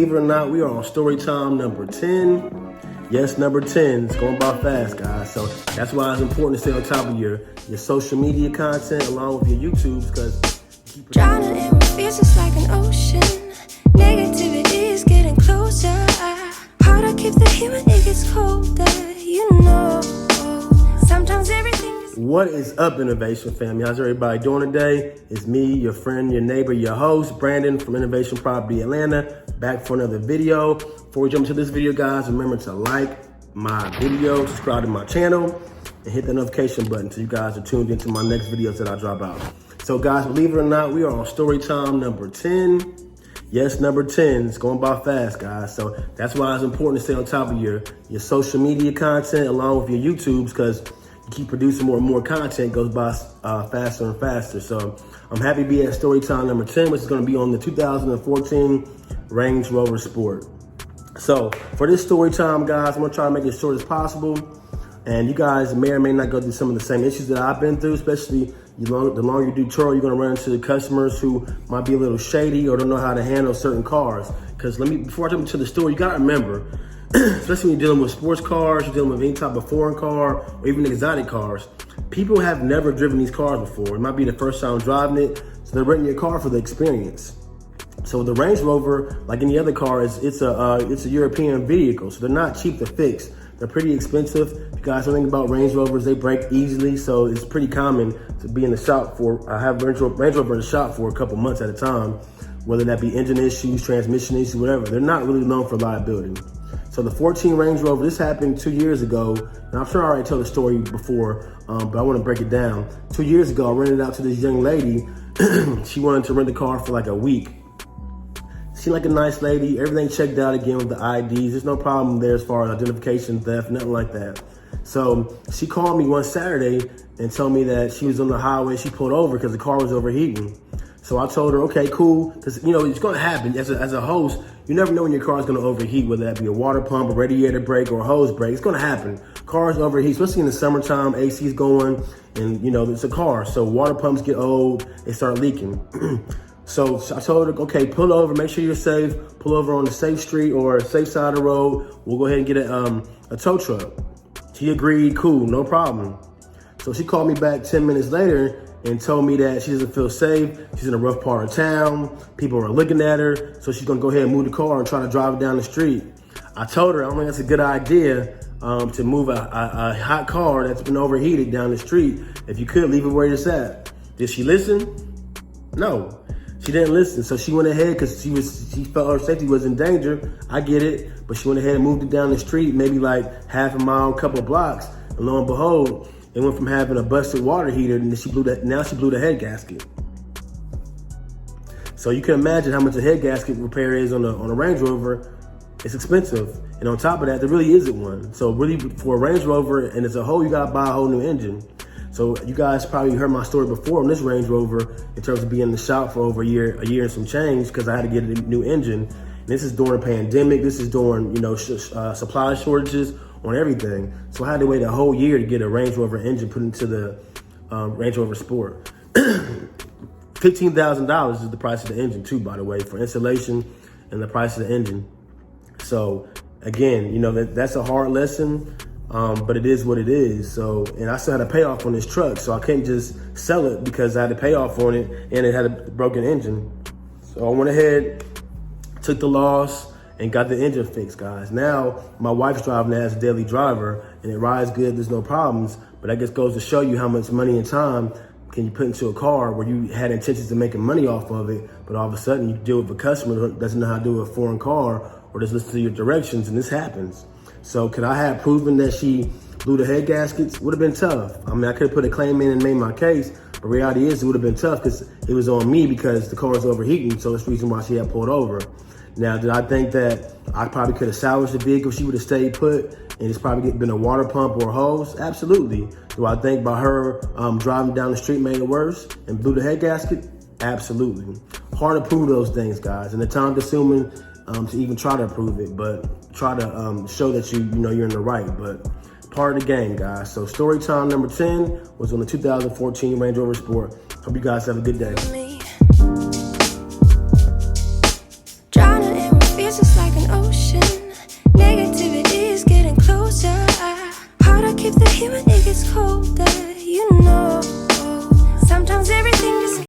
Believe it or not, we are on story time number 10. Yes, number 10. It's going by fast, guys. So that's why it's important to stay on top of your social media content along with your YouTubes, because drowning in what feels just like an ocean. Negativity is getting closer. Hard to keep the heat when it gets colder. You know, sometimes everything is... What is up, Innovation family? How's everybody doing today? It's me, your friend, your neighbor, your host, Brandon from Innovation Property Atlanta, back for another video. Before we jump into this video, guys, remember to like my video, subscribe to my channel, and hit the notification button so you guys are tuned into my next videos that I drop out. So guys, believe it or not, we are on story time number 10. Yes, number 10. It's going by fast, guys. So that's why it's important to stay on top of your social media content along with your YouTubes, because you keep producing more and more content, goes by faster and faster. So I'm happy to be at story time number 10, which is going to be on the 2014 Range Rover Sport. So for this story time, guys, I'm going to try to make it as short as possible. And you guys may or may not go through some of the same issues that I've been through, especially the longer you do Turo, you're gonna run into customers who might be a little shady or don't know how to handle certain cars. Because before I jump into the story, you gotta remember, especially when you're dealing with sports cars, you're dealing with any type of foreign car or even exotic cars, people have never driven these cars before. It might be the first time driving it, so they're renting your car for the experience. So the Range Rover, like any other car, it's a European vehicle, so they're not cheap to fix. They're pretty expensive. If you guys don't think about Range Rovers, they break easily, so it's pretty common to be in the shop I have Range Rover in the shop for a couple months at a time, whether that be engine issues, transmission issues, whatever. They're not really known for liability. So the 14 Range Rover, this happened 2 years ago, and I'm sure I already told the story before, but I want to break it down. 2 years ago, I rented it out to this young lady. She wanted to rent the car for like a week. Seemed like a nice lady, everything checked out again with the IDs. There's no problem there as far as identification theft, nothing like that. So she called me one Saturday and told me that she was on the highway. She pulled over because the car was overheating. So I told her, okay, cool. Because, you know, it's going to happen. As a host, you never know when your car is going to overheat, whether that be a water pump, a radiator brake, or a hose brake. It's going to happen. Cars overheat, especially in the summertime, AC's going, and, you know, it's a car. So water pumps get old, they start leaking. So I told her, okay, pull over, make sure you're safe, pull over on the safe street or safe side of the road. We'll go ahead and get a tow truck. She agreed, cool, no problem. So she called me back 10 minutes later and told me that she doesn't feel safe. She's in a rough part of town. People are looking at her. So she's gonna go ahead and move the car and try to drive it down the street. I told her, I don't think that's a good idea to move a hot car that's been overheated down the street. If you could, leave it where it's at. Did she listen? No. She didn't listen, so she went ahead because she felt her safety was in danger. I get it, but she went ahead and moved it down the street, maybe like half a mile, couple of blocks, and lo and behold, it went from having a busted water heater, and now she blew the head gasket. So you can imagine how much a head gasket repair is on a Range Rover. It's expensive, and on top of that, there really isn't one. So really, for a Range Rover, and as a whole, you gotta buy a whole new engine. So you guys probably heard my story before on this Range Rover in terms of being in the shop for over a year and some change, because I had to get a new engine. And this is during a pandemic. This is during, you know, supply shortages on everything. So I had to wait a whole year to get a Range Rover engine put into the Range Rover Sport. $15,000 is the price of the engine too, by the way, for installation and the price of the engine. So again, you know, that's a hard lesson. But it is what it is. So, and I still had to pay off on this truck, so I couldn't just sell it because I had to pay off on it and it had a broken engine. So I went ahead, took the loss, and got the engine fixed, guys. Now my wife's driving it as a daily driver, and it rides good. There's no problems. But I guess goes to show you how much money and time can you put into a car where you had intentions of making money off of it, but all of a sudden you deal with a customer who doesn't know how to do a foreign car or just listen to your directions, and this happens. So could I have proven that she blew the head gaskets? Would have been tough. I mean, I could have put a claim in and made my case, but reality is it would have been tough because it was on me because the car was overheating, so that's the reason why she had pulled over. Now, did I think that I probably could have salvaged the vehicle if she would have stayed put and it's probably been a water pump or a hose? Absolutely. Do I think by her driving down the street made it worse and blew the head gasket? Absolutely. Hard to prove those things, guys, and the time consuming to even try to prove it, but try to show that you know you're in the right, but part of the game, guys. So story time number 10 was on the 2014 Range Rover Sport. Hope you guys have a good day.